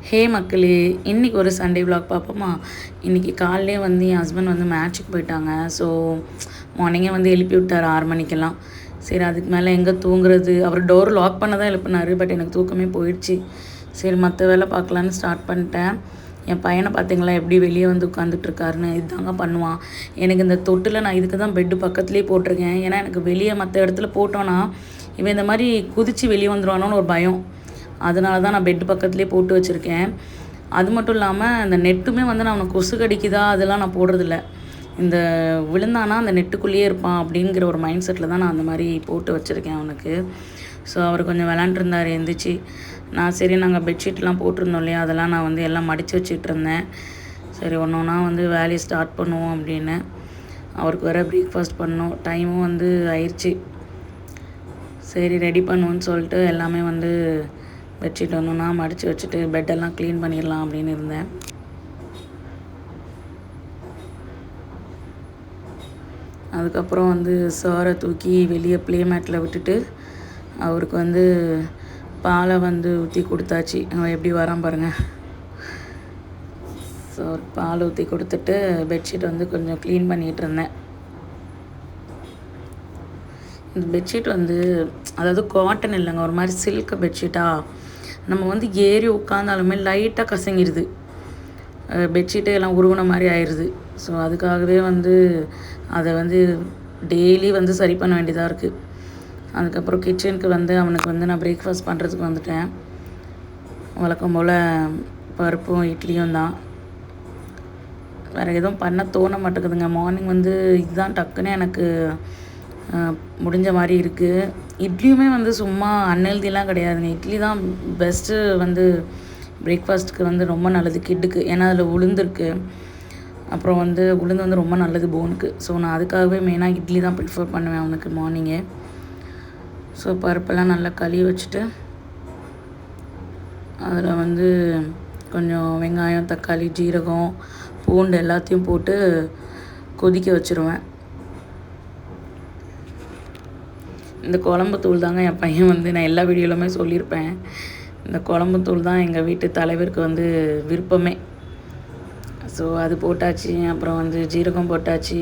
ஹே மக்களே, இன்றைக்கி ஒரு சண்டே விலாக் பார்ப்போமா? இன்றைக்கி காலையிலே வந்து என் ஹஸ்பண்ட் வந்து மேட்ச்சுக்கு போயிட்டாங்க. ஸோ மார்னிங்கே வந்து எழுப்பி விட்டார் 6 மணிக்கெல்லாம். சரி, அதுக்கு மேலே எங்கே தூங்குறது? அவர் டோர் லாக் பண்ண தான் எழுப்பினார். பட் எனக்கு தூக்கமே போயிடுச்சு. சரி, மற்ற வேலை பார்க்கலான்னு ஸ்டார்ட் பண்ணிட்டேன். என் பையனை பார்த்தீங்களா எப்படி வெளியே வந்து உட்காந்துட்ருக்காருன்னு. இதுதாங்க பண்ணுவான். எனக்கு இந்த தொட்டில் நான் இதுக்கு தான் பெட்டு பக்கத்துலேயே போட்டிருக்கேன். ஏன்னா எனக்கு வெளியே மற்ற இடத்துல போட்டோன்னா இவன் இந்த மாதிரி குதித்து வெளியே வந்துடுவானோன்னு ஒரு பயம். அதனால தான் நான் பெட்டு பக்கத்துலேயே போட்டு வச்சுருக்கேன். அது மட்டும் இல்லாமல் அந்த நெட்டுமே வந்து நான் அவனுக்கு கொசு கடிக்குதா அதெல்லாம் நான் போடுறதில்ல. இந்த விழுந்தானா அந்த நெட்டுக்குள்ளேயே இருப்பான் அப்படிங்கிற ஒரு மைண்ட் செட்டில் தான் நான் அந்த மாதிரி போட்டு வச்சுருக்கேன் அவனுக்கு. ஸோ அவர் கொஞ்சம் விளாண்டுருந்தார் எழுந்திரிச்சி. நான் சரி, நாங்கள் பெட்ஷீட்லாம் போட்டிருந்தோம் இல்லையா, அதெல்லாம் நான் வந்து எல்லாம் மடித்து வச்சுட்டு இருந்தேன். சரி, ஒன்று ஒன்றா வந்து வேலையை ஸ்டார்ட் பண்ணுவோம் அப்படின்னு. அவருக்கு வேறு பிரேக்ஃபாஸ்ட் பண்ணோம். டைமும் வந்து ஆயிடுச்சு. சரி, ரெடி பண்ணுவோன்னு சொல்லிட்டு எல்லாமே வந்து பெட்ஷீட் ஒன்றுனா மடித்து வச்சுட்டு பெட்டெல்லாம் க்ளீன் பண்ணிடலாம் அப்படின்னு இருந்தேன். அதுக்கப்புறம் வந்து சாரை தூக்கி வெளியே ப்ளே மேட்டில் விட்டுட்டு அவருக்கு வந்து பாலை வந்து ஊற்றி கொடுத்தாச்சு. அவன் எப்படி வரான் பாருங்கள். ஸோ பால் ஊற்றி கொடுத்துட்டு பெட்ஷீட் வந்து கொஞ்சம் க்ளீன் பண்ணிகிட்டு இருந்தேன். இந்த பெட்ஷீட் வந்து அதாவது காட்டன் இல்லைங்க, ஒரு மாதிரி சில்க் பெட்ஷீட்டாக நம்ம வந்து ஏறி உட்காந்தாலுமே லைட்டாக கசங்கிடுது. பெட்ஷீட்டே எல்லாம் உருவின மாதிரி ஆயிடுது. ஸோ அதுக்காகவே வந்து அதை வந்து டெய்லி வந்து சரி பண்ண வேண்டியதாக இருக்குது. அதுக்கப்புறம் கிச்சனுக்கு வந்து அவனுக்கு வந்து நான் பிரேக்ஃபாஸ்ட் பண்ணுறதுக்கு வந்துட்டேன். வழக்கம் போல் பருப்பும் இட்லியும் தான். வேறு எதுவும் பண்ண தோண மாட்டேங்குதுங்க. மார்னிங் வந்து இதுதான் டக்குன்னு எனக்கு முடிஞ்ச மாதிரி இருக்குது. இட்லியுமே வந்து சும்மா அன்ஹெல்திலாம் கிடையாதுங்க. இட்லி தான் பெஸ்ட்டு வந்து பிரேக்ஃபாஸ்ட்டுக்கு வந்து ரொம்ப நல்லது கிட்டுக்கு. ஏன்னா அதில் உளுந்து இருக்குது. அப்புறம் வந்து உளுந்து வந்து ரொம்ப நல்லது போனுக்கு. ஸோ நான் அதுக்காகவே மெயினாக இட்லி தான் ப்ரிஃபர் பண்ணுவேன் அவனுக்கு மார்னிங்கே. ஸோ பருப்பெல்லாம் நல்லா கழுவி வச்சுட்டு அதில் வந்து கொஞ்சம் வெங்காயம், தக்காளி, ஜீரகம், பூண்டு எல்லாத்தையும் போட்டு கொதிக்க வச்சுருவேன். இந்த குழம்புத்தூள் தாங்க என் பையன் வந்து, நான் எல்லா வீடியோலுமே சொல்லியிருப்பேன், இந்த குழம்புத்தூள் தான் எங்கள் வீட்டு தலைவருக்கு வந்து விருப்பமே. ஸோ அது போட்டாச்சு. அப்புறம் வந்து ஜீரகம் போட்டாச்சு.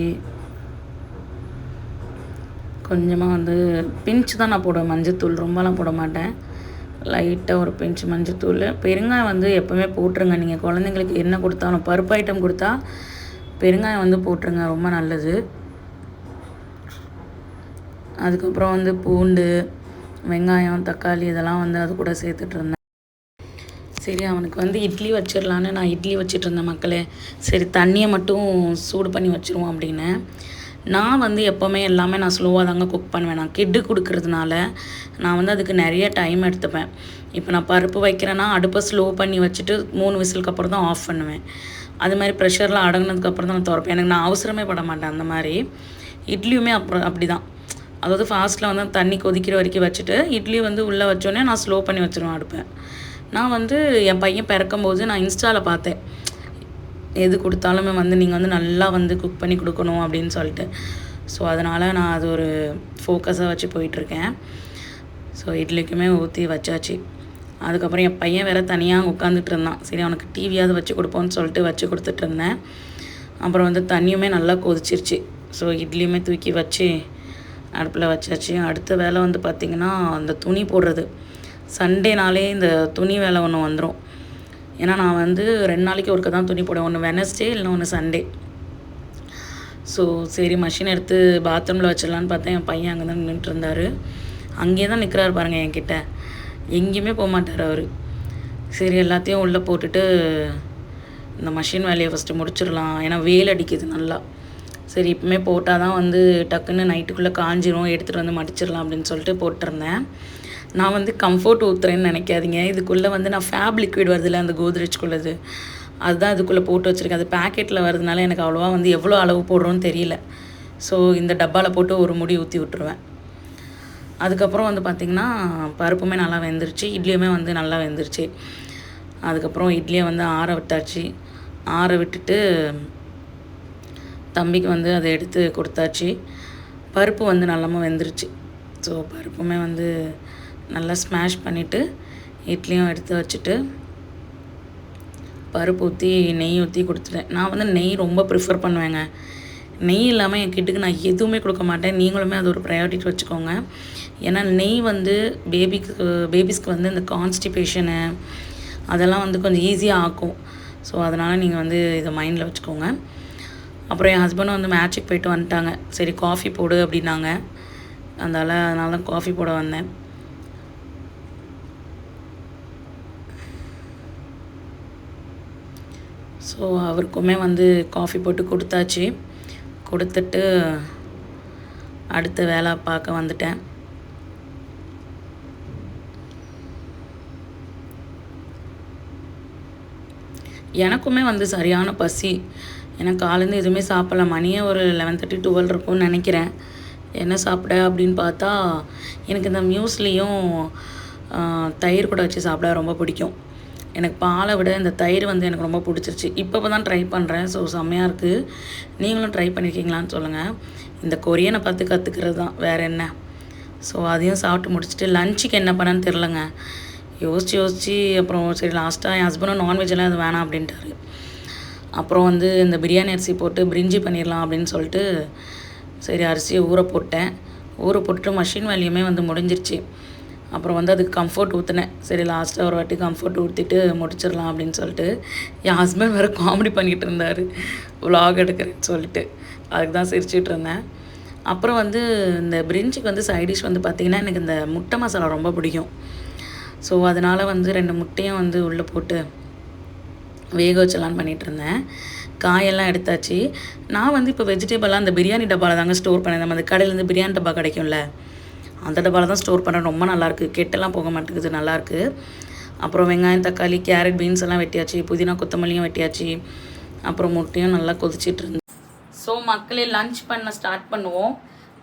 கொஞ்சமாக வந்து பிஞ்சு தான் நான் போடுவேன் மஞ்சத்தூள், ரொம்பலாம் போட மாட்டேன். லைட்டாக ஒரு பிஞ்சு மஞ்சத்தூள். பெருங்காயம் வந்து எப்போவுமே போட்டுருங்க. நீங்கள் குழந்தைங்களுக்கு என்ன கொடுத்தாலும், பருப்பு ஐட்டம் கொடுத்தா பெருங்காயம் வந்து போட்டுருங்க, ரொம்ப நல்லது. அதுக்கப்புறம் வந்து பூண்டு, வெங்காயம், தக்காளி இதெல்லாம் வந்து அது கூட சேர்த்துட்ருந்தேன். சரி, அவனுக்கு வந்து இட்லி வச்சிடலான்னு நான் இட்லி வச்சிட்ருந்தேன் மக்களே. சரி, தண்ணியை மட்டும் சூடு பண்ணி வச்சுருவோம் அப்படின்னு. நான் வந்து எப்போவுமே எல்லாமே நான் ஸ்லோவாக தாங்க குக் பண்ணுவேன். நான் கிட்டு கொடுக்குறதுனால நான் வந்து அதுக்கு நிறைய டைம் எடுத்துப்பேன். இப்போ நான் பருப்பு வைக்கிறேன்னா அடுப்பை ஸ்லோ பண்ணி வச்சுட்டு 3 விசிலுக்கு அப்புறம் தான் ஆஃப் பண்ணுவேன். அது மாதிரி ப்ரெஷர்லாம் அடங்கினதுக்கப்புறம் தான் நான் திறப்பேன். எனக்கு நான் அவசரமே பட மாட்டேன் அந்த மாதிரி. இட்லியுமே அப்புறம் அப்படி தான். அதாவது ஃபாஸ்ட்டில் வந்து தண்ணி கொதிக்கிற வரைக்கும் வச்சுட்டு இட்லி வந்து உள்ளே வச்சோடனே நான் ஸ்லோ பண்ணி வச்சுருவேன் அடுப்பேன். நான் வந்து என் பையன் பிறக்கும்போது நான் இன்ஸ்டாவில் பார்த்தேன், எது கொடுத்தாலுமே வந்து நீங்கள் வந்து நல்லா வந்து குக் பண்ணி கொடுக்கணும் அப்படின்னு சொல்லிட்டு. ஸோ அதனால் நான் அது ஒரு ஃபோக்கஸாக வச்சு போயிட்டுருக்கேன். ஸோ இட்லிக்குமே ஊற்றி வச்சாச்சு. அதுக்கப்புறம் என் பையன் வேறு தனியாக உட்காந்துட்டு இருந்தான். சரி, அவனுக்கு டிவியாவது வச்சு கொடுப்போன்னு சொல்லிட்டு வச்சு கொடுத்துட்ருந்தேன். அப்புறம் வந்து தண்ணியுமே நல்லா கொதிச்சிருச்சு. ஸோ இட்லியுமே தூக்கி வச்சு அடுப்பில் வச்சாச்சு. அடுத்த வேலை வந்து பார்த்திங்கன்னா அந்த துணி போடுறது. சண்டேனாலே இந்த துணி வேலை ஒன்று வந்துடும். ஏன்னா நான் வந்து 2 நாளைக்கு ஒருக்க தான் துணி போடுவேன். ஒன்று வெனஸ்டே இல்லைன்னா ஒன்று சண்டே. ஸோ சரி, மஷின் எடுத்து பாத்ரூமில் வச்சிடலான்னு பார்த்தேன். என் பையன் அங்கே தான் நின்றுட்டு இருந்தார். அங்கேயே தான் நிற்கிறாரு பாருங்கள் என்கிட்ட. எங்கேயுமே போக மாட்டார் அவர். சரி, எல்லாத்தையும் உள்ளே போட்டுட்டு இந்த மஷின் வேலையை ஃபஸ்ட்டு முடிச்சிடலாம். ஏன்னா வெயில் அடிக்குது நல்லா. சரி, இப்போமே போட்டால் தான் வந்து டக்குன்னு நைட்டுக்குள்ளே காஞ்சிரும், எடுத்துகிட்டு வந்து மடிச்சிடலாம் அப்படின்னு சொல்லிட்டு போட்டிருந்தேன். நான் வந்து கம்ஃபர்ட் ஊற்றுறேன்னு நினைக்காதீங்க. இதுக்குள்ளே வந்து நான் ஃபேப் லிக்விட் வருதில்ல, அந்த கோத்ரேஜ்குள்ளது, அதுதான் இதுக்குள்ளே போட்டு வச்சுருக்கேன். அது பேக்கெட்டில் வரதுனால எனக்கு அவ்வளோவா வந்து எவ்வளோ அளவு போடுறோன்னு தெரியல. ஸோ இந்த டப்பாவில் போட்டு ஒரு முடி ஊற்றி விட்டுருவேன். அதுக்கப்புறம் வந்து பார்த்திங்கன்னா பருப்புமே நல்லா வெந்துருச்சு, இட்லியுமே வந்து நல்லா வெந்துருச்சு. அதுக்கப்புறம் இட்லியை வந்து ஆற விட்டாச்சு. ஆற விட்டுட்டு தம்பிக்கு வந்து அதை எடுத்து கொடுத்தாச்சு. பருப்பு வந்து நல்லாமல் வெந்துருச்சு. ஸோ பருப்புமே வந்து நல்லா ஸ்மாஷ் பண்ணிவிட்டு இட்லியும் எடுத்து வச்சுட்டு பருப்பு ஊற்றி நெய் ஊற்றி கொடுத்துட்டேன். நான் வந்து நெய் ரொம்ப ப்ரிஃபர் பண்ணுவேங்க. நெய் இல்லாமல் என் கிட்டுக்கு நான் எதுவுமே கொடுக்க மாட்டேன். நீங்களுமே அது ஒரு ப்ரையாரிட்டி வச்சுக்கோங்க. ஏன்னா நெய் வந்து பேபிஸ்க்கு வந்து இந்த கான்ஸ்டிபேஷனு அதெல்லாம் வந்து கொஞ்சம் ஈஸியாக ஆக்கும். ஸோ அதனால் நீங்கள் வந்து இதை மைண்டில் வச்சுக்கோங்க. அப்புறம் என் ஹஸ்பண்டும் வந்து மேட்சுக்கு போயிட்டு வந்துட்டாங்க. சரி காஃபி போடு அப்படின்னாங்க. அதனால தான் காஃபி போட வந்தேன். ஸோ அவருக்குமே வந்து காஃபி போட்டு கொடுத்தாச்சு. கொடுத்துட்டு அடுத்த வேலை பார்க்க வந்துட்டேன். எனக்குமே வந்து சரியான பசி. ஏன்னா காலேருந்து எதுவுமே சாப்பிடல. மணியே ஒரு 11:30 12 இருக்கும்னு நினைக்கிறேன். என்ன சாப்பிட அப்படின்னு பார்த்தா எனக்கு இந்த மியூஸ்லியும் தயிர் கூட வச்சு சாப்பிட ரொம்ப பிடிக்கும். எனக்கு பாலை விட இந்த தயிர் வந்து எனக்கு ரொம்ப பிடிச்சிருச்சு. இப்போ தான் ட்ரை பண்ணுறேன். ஸோ செம்மையாக இருக்குது. நீங்களும் ட்ரை பண்ணியிருக்கீங்களான்னு சொல்லுங்கள். இந்த கொரியனை பார்த்து கற்றுக்கிறது தான், வேறு என்ன. ஸோ அதையும் சாப்பிட்டு முடிச்சுட்டு லஞ்சுக்கு என்ன பண்ணேன்னு தெரிலங்க. யோசித்து அப்புறம் சரி லாஸ்ட்டாக என் ஹஸ்பண்டும் நான்வெஜ்ஜெல்லாம் அது வேணாம் அப்படின்ட்டாரு. அப்புறம் வந்து இந்த பிரியாணி அரிசி போட்டு பிரிஞ்சி பண்ணிடலாம் அப்படின்னு சொல்லிட்டு சரி அரிசியை ஊற போட்டுட்டு மஷின் வேலையுமே வந்து முடிஞ்சிருச்சு. அப்புறம் வந்து அதுக்கு கம்ஃபர்ட் ஊற்றினேன். சரி லாஸ்ட்டாக ஒரு வாட்டி கம்ஃபர்ட் ஊற்றிட்டு முடிச்சிடலாம் அப்படின்னு சொல்லிட்டு என் ஹஸ்பண்ட் வேறு காமெடி பண்ணிக்கிட்டு இருந்தார் விலாக் எடுக்கிறேன்னு சொல்லிட்டு. அதுக்கு தான் சிரிச்சிட்டு இருந்தேன். அப்புறம் வந்து இந்த பிரிஞ்சிக்கு வந்து சைடிஷ் வந்து பார்த்திங்கன்னா எனக்கு இந்த முட்டை மசாலா ரொம்ப பிடிக்கும். ஸோ அதனால் வந்து 2 முட்டையும் வந்து உள்ளே போட்டு வேக வச்சலான்னு பண்ணிகிட்டு இருந்தேன். காயெல்லாம் எடுத்தாச்சு. நான் வந்து இப்போ வெஜிடபிள்லாம் அந்த பிரியாணி டப்பாவில் தாங்க ஸ்டோர் பண்ணேன். நம்ம அந்த கடையிலேருந்து பிரியாணி டப்பா கிடைக்கும்ல, அந்த டப்பாவில் தான் ஸ்டோர் பண்ணுறேன். ரொம்ப நல்லாயிருக்கு. கெட்டெல்லாம் போக மாட்டேங்குது, நல்லாயிருக்கு. அப்புறம் வெங்காயம், தக்காளி, கேரட், பீன்ஸ் எல்லாம் வெட்டியாச்சு. புதினா, கொத்தமல்லியும் வெட்டியாச்சு. அப்புறம் முட்டையும் நல்லா கொதிச்சிட்டு இருந்தேன். ஸோ மக்களே லன்ச் பண்ண ஸ்டார்ட் பண்ணுவோம்.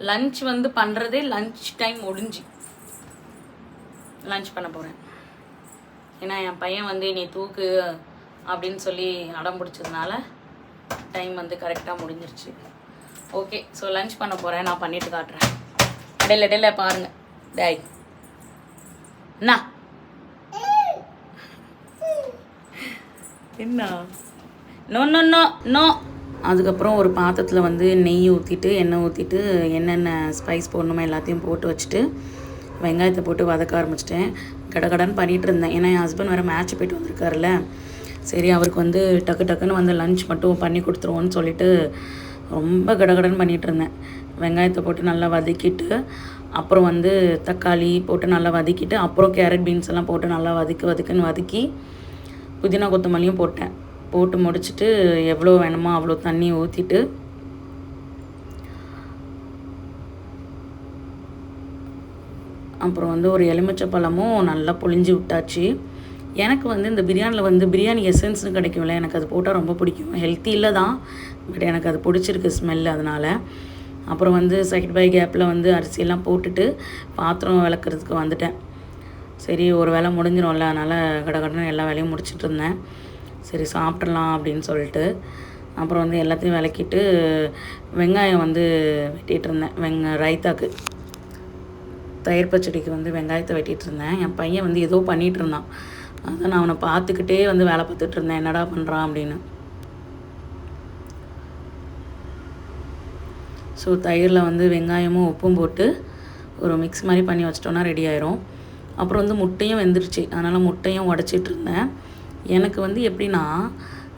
லன்ச் வந்து பண்ணுறதே லன்ச் டைம் முடிஞ்சு லன்ச் பண்ண போகிறேன். ஏன்னா என் பையன் வந்து நீ தூக்கு அப்படின்னு சொல்லி அடம் பிடிச்சதுனால டைம் வந்து கரெக்டாக முடிஞ்சிருச்சு. ஓகே, ஸோ லன்ச் பண்ண போகிறேன். நான் பண்ணிட்டு காட்டுறேன். இடையில பாருங்கள். டேய் என்ன என்ன நோ நோ நோ நோ. அதுக்கப்புறம் ஒரு பாத்திரத்தில் வந்து நெய் ஊற்றிட்டு எண்ணெய் ஊற்றிட்டு என்னென்ன ஸ்பைஸ் போடணுமோ எல்லாத்தையும் போட்டு வச்சுட்டு வெங்காயத்தை போட்டு வதக்க ஆரம்பிச்சிட்டேன். கடகடன்னு பண்ணிகிட்டு இருந்தேன். ஏன்னா என் ஹஸ்பண்ட் வேறு மேட்ச் போய்ட்டு வந்திருக்காருல்ல. சரி அவருக்கு வந்து டக்குன்னு வந்து லன்ச் மட்டும் பண்ணி கொடுத்துருவோன்னு சொல்லிட்டு ரொம்ப கடகடன்னு பண்ணிகிட்டு இருந்தேன். வெங்காயத்தை போட்டு நல்லா வதக்கிட்டு அப்புறம் வந்து தக்காளி போட்டு நல்லா வதக்கிட்டு அப்புறம் கேரட் பீன்ஸ் எல்லாம் போட்டு நல்லா வதக்குன்னு வதக்கி புதினா கொத்தமல்லியும் போட்டு முடிச்சுட்டு எவ்வளோ வேணுமோ அவ்வளோ தண்ணி ஊற்றிட்டு அப்புறம் வந்து ஒரு எலுமிச்சை பழமும் நல்லா புளிஞ்சு விட்டாச்சு. எனக்கு வந்து இந்த பிரியாணியில் வந்து பிரியாணி எசன்ஸ்னு கிடைக்கும்ல, எனக்கு அது போட்டால் ரொம்ப பிடிக்கும். ஹெல்த்தி இல்லை தான், பட் எனக்கு அது பிடிச்சிருக்கு ஸ்மெல். அதனால் அப்புறம் வந்து செகண்ட் பை கேப்பில் வந்து அரிசியெல்லாம் போட்டுட்டு பாத்திரம் விளக்குறதுக்கு வந்துட்டேன். சரி ஒரு வேலை முடிஞ்சிடும்ல, அதனால் கடகடன்னு எல்லா வேலையும் முடிச்சுட்டு இருந்தேன். சரி சாப்பிட்றலாம் அப்படின்னு சொல்லிட்டு அப்புறம் வந்து எல்லாத்தையும் விளக்கிட்டு வெங்காயம் வந்து வெட்டிகிட்டு இருந்தேன். ரைத்தாக்கு தயிர் பச்சடிக்கு வந்து வெங்காயத்தை வெட்டிகிட்டு இருந்தேன். என் பையன் வந்து ஏதோ பண்ணிகிட்டு இருந்தான். அதான் நான் அவனை பார்த்துக்கிட்டே வந்து வேலை பார்த்துட்டு இருந்தேன், என்னடா பண்ணுறான் அப்படின்னு. ஸோ தயிரில் வந்து வெங்காயமும் உப்பும் போட்டு ஒரு மிக்ஸ் மாதிரி பண்ணி வச்சிட்டோன்னா ரெடி ஆயிரும். அப்புறம் வந்து முட்டையும் வெந்துருச்சு, அதனால் முட்டையும் உடச்சிட்டு இருந்தேன். எனக்கு வந்து எப்படின்னா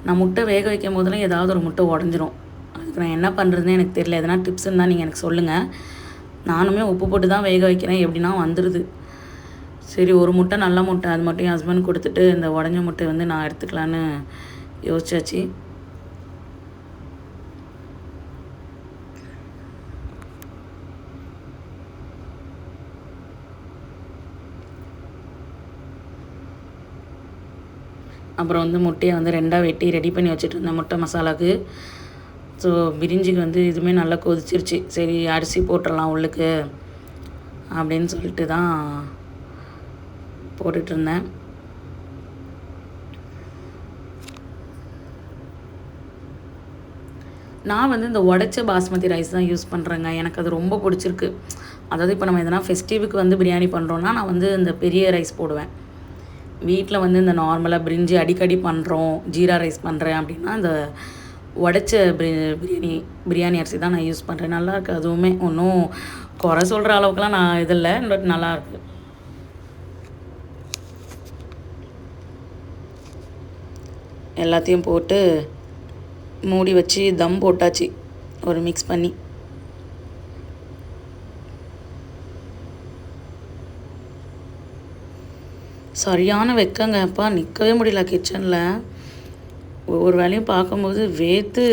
நான் முட்டை வேக வைக்கும் போதெல்லாம் ஏதாவது ஒரு முட்டை உடஞ்சிரும். அதுக்கு நான் என்ன பண்ணுறதுன்னு எனக்கு தெரியல. எதனா டிப்ஸ் இருந்தால் நீங்கள் எனக்கு சொல்லுங்கள். நானுமே உப்பு போட்டு தான் வேக வைக்கிறேன், எப்படின்னா வந்துடுது. சரி ஒரு முட்டை நல்ல முட்டை, அது மட்டும் என் ஹஸ்பண்ட் கொடுத்துட்டு இந்த உடஞ்ச முட்டை வந்து நான் எடுத்துக்கலான்னு யோசிச்சாச்சு. அப்புறம் வந்து முட்டையை வந்து 2ஆக வெட்டி ரெடி பண்ணி வச்சுட்டு இருந்தேன் முட்டை மசாலாவுக்கு. ஸோ பிரிஞ்சிக்கு வந்து இதுவுமே நல்லா கொதிச்சிருச்சு. சரி அரிசி போட்டுடலாம் உள்ளுக்கு அப்படின்னு சொல்லிட்டு தான் போட்டுட்ருந்தேன். நான் வந்து இந்த உடைச்ச பாஸ்மதி ரைஸ் தான் யூஸ் பண்ணுறேங்க. எனக்கு அது ரொம்ப பிடிச்சிருக்கு. அதாவது இப்போ நம்ம எதனா ஃபெஸ்டிவுக்கு வந்து பிரியாணி பண்ணுறோன்னா நான் வந்து இந்த பெரிய ரைஸ் போடுவேன். வீட்டில் வந்து இந்த நார்மலாக பிரிஞ்சி அடிக்கடி பண்ணுறோம், ஜீரா ரைஸ் பண்ணுறேன் அப்படின்னா இந்த உடச்ச பிரியாணி அரிசி தான் நான் யூஸ் பண்ணுறேன். நல்லாயிருக்கு. அதுவுமே ஒன்றும் குறை சொல்கிற அளவுக்குலாம் நான் இது இல்லை, பட் நல்லாயிருக்கு. எல்லாத்தையும் போட்டு மூடி வச்சு தம் போட்டாச்சு ஒரு மிக்ஸ் பண்ணி. சரியான வெக்கங்க அப்பா, நிற்கவே முடியல கிச்சனில். ஒவ்வொரு வேலையும் பார்க்கும்போது வேத்து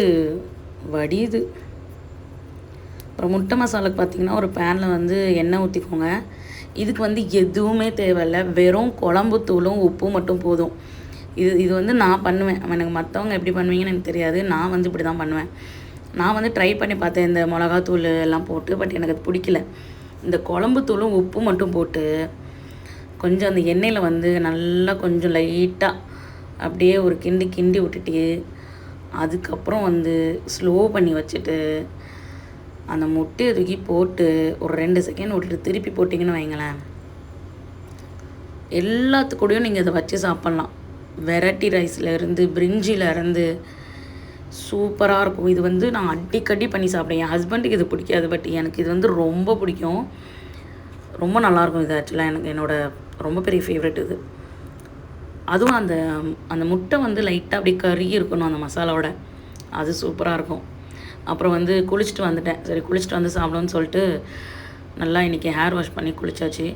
வடியுது. அப்புறம் முட்டை மசாலாவுக்கு பார்த்திங்கன்னா ஒரு பேனில் வந்து எண்ணெய் ஊற்றிக்கோங்க. இதுக்கு வந்து எதுவுமே தேவையில்லை, வெறும் குழம்பு தூளும் உப்பும் மட்டும் போதும். இது வந்து நான் பண்ணுவேன். எனக்கு மற்றவங்க எப்படி பண்ணுவீங்கன்னு எனக்கு தெரியாது. நான் வந்து இப்படி தான் பண்ணுவேன். நான் வந்து ட்ரை பண்ணி பார்த்தேன் இந்த மிளகாத்தூள் எல்லாம் போட்டு, பட் எனக்கு அது பிடிக்கல. இந்த குழம்பு தூளும் உப்பு மட்டும் போட்டு கொஞ்சம் அந்த எண்ணெயில் வந்து நல்லா கொஞ்சம் லைட்டாக அப்படியே ஒரு கிண்டி விட்டுட்டு, அதுக்கப்புறம் வந்து ஸ்லோ பண்ணி வச்சுட்டு அந்த முட்டையை தூக்கி போட்டு ஒரு 2 செகண்ட் விட்டுட்டு திருப்பி போட்டிங்கன்னு வைங்களேன், எல்லாத்துக்கூடையும் நீங்கள் இதை வச்சு சாப்பிட்லாம். வெரைட்டி ரைஸ்லேருந்து பிரிஞ்சிலேருந்து சூப்பராக இருக்கும். இது வந்து நான் அடிக்கடி பண்ணி சாப்பிடுவேன். என் ஹஸ்பண்டுக்கு இது பிடிக்காது, பட் எனக்கு இது வந்து ரொம்ப பிடிக்கும். ரொம்ப நல்லாயிருக்கும் இது. ஆக்சுவலாக எனக்கு என்னோடய ரொம்ப பெரிய ஃபேவரெட் இது. அதுவும் அந்த அந்த முட்டை வந்து லைட்டாக அப்படி கறி இருக்கணும் அந்த மசாலாவோட, அது சூப்பராக இருக்கும். அப்புறம் வந்து குளிச்சுட்டு வந்துட்டேன். சரி குளிச்சுட்டு வந்து சாப்பிடுவோன்னு சொல்லிட்டு நல்லா இன்றைக்கி ஹேர் வாஷ் பண்ணி குளிச்சாச்சு.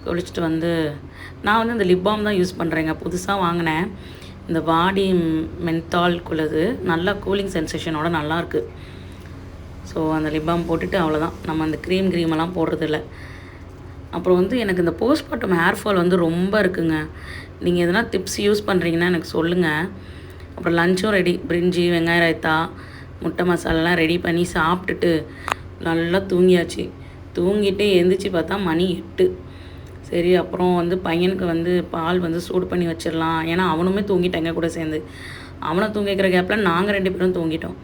குளிச்சுட்டு வந்து நான் வந்து இந்த லிப் பாம் தான் யூஸ் பண்ணுறேங்க. புதுசாக வாங்கினேன் இந்த பாடி மென்தால்குள்ளது. நல்லா கூலிங் சென்சேஷனோட நல்லாயிருக்கு. ஸோ அந்த லிப் பாம் போட்டுட்டு அவ்வளோதான். நம்ம அந்த க்ரீமெல்லாம் போடுறதில்ல. அப்புறம் வந்து எனக்கு இந்த போஸ்ட்மார்ட்டம் ஹேர் ஃபால் வந்து ரொம்ப இருக்குங்க. நீங்கள் எதனா டிப்ஸ் யூஸ் பண்ணுறீங்கன்னா எனக்கு சொல்லுங்கள். அப்புறம் லஞ்சும் ரெடி. பிரிஞ்சி, வெங்காய ரைத்தா, முட்டை மசாலாலாம் ரெடி பண்ணி சாப்பிட்டுட்டு நல்லா தூங்கியாச்சு. தூங்கிட்டு எழுந்திரிச்சி பார்த்தா மணி 8. சரி அப்புறம் வந்து பையனுக்கு வந்து பால் வந்து சூடு பண்ணி வச்சிடலாம். ஏன்னா அவனுமே தூங்கிட்டாங்க கூட சேர்ந்து. அவனை தூங்கி வைக்கிற கேப்பில் நாங்கள் 2 பேரும் தூங்கிட்டோம்.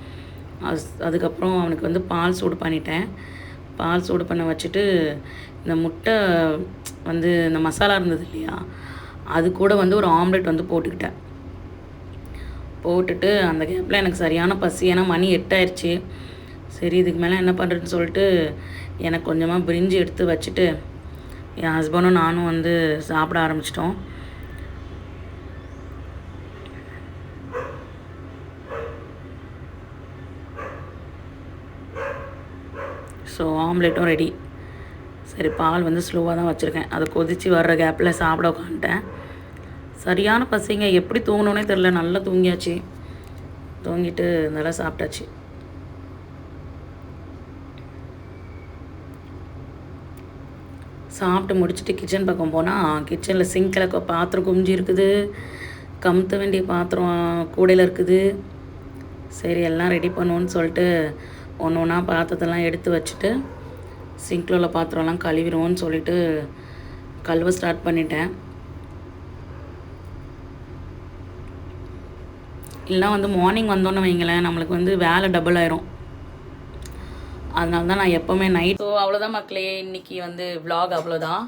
அதுக்கப்புறம் அவனுக்கு வந்து பால் சூடு பண்ணிட்டேன். பால் சூடு பண்ண வச்சுட்டு இந்த முட்டை வந்து இந்த மசாலா இருந்தது இல்லையா, அது கூட வந்து ஒரு ஆம்லெட் வந்து போட்டுக்கிட்டேன். போட்டுட்டு அந்த கேப்பில் எனக்கு சரியான பசி. ஏன்னா மணி 8 ஆயிடுச்சு. சரி இதுக்கு மேலே என்ன பண்ணுறதுன்னு சொல்லிட்டு எனக்கு கொஞ்சமாக பிரிஞ்சி எடுத்து வச்சுட்டு என் ஹஸ்பண்டும் நானும் வந்து சாப்பிட ஆரம்பிச்சிட்டோம். ஸோ ஆம்லெட்டும் ரெடி. சரி பால் வந்து ஸ்லோவாக தான் வச்சுருக்கேன். அதை கொதித்து வர்ற கேப்பில் சாப்பிட உட்காந்துட்டேன். சரியான பசிங்க. எப்படி தூங்கணுன்னே தெரில. நல்லா தூங்கியாச்சு. தூங்கிட்டு நல்லா சாப்பிட்டாச்சு. சாப்பிட்டு முடிச்சுட்டு கிச்சன் பக்கம் போனால் கிச்சனில் சிங்கில் பாத்திரம் குமிஞ்சி இருக்குது. கமுத்த வேண்டிய பாத்திரம் கூடையில் இருக்குது. சரி எல்லாம் ரெடி பண்ணுவோன்னு சொல்லிட்டு ஒன்று ஒன்றா பாத்திரத்தெல்லாம் எடுத்து வச்சுட்டு சிங்கில் உள்ள பாத்திரம்லாம் கழுவிடுவோன்னு சொல்லிட்டு கழுவ ஸ்டார்ட் பண்ணிட்டேன். இல்லைனா வந்து மார்னிங் வந்தோன்னு வைங்களேன், நம்மளுக்கு வந்து வேலை டபுள் ஆயிரும். அதனால தான் நான் எப்போவுமே நைட். ஸோ அவ்வளோதான் மக்களே, இன்றைக்கி வந்து விலாக் அவ்வளோதான்.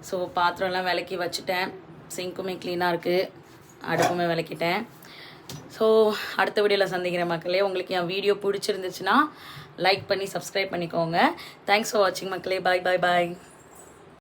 ஸோ பாத்திரம்லாம் விளக்கி வச்சுட்டேன். சிங்க்குமே க்ளீனாக இருக்குது. அடுப்புமே விளக்கிட்டேன். ஸோ அடுத்த வீடியோவில் சந்திக்கிற மக்களே. உங்களுக்கு என் வீடியோ பிடிச்சிருந்துச்சுன்னா லைக் பண்ணி சப்ஸ்கிரைப் பண்ணிக்கோங்க. தேங்க்ஸ் ஃபார் வாட்சிங் மக்களே. பாய் பாய் பாய்.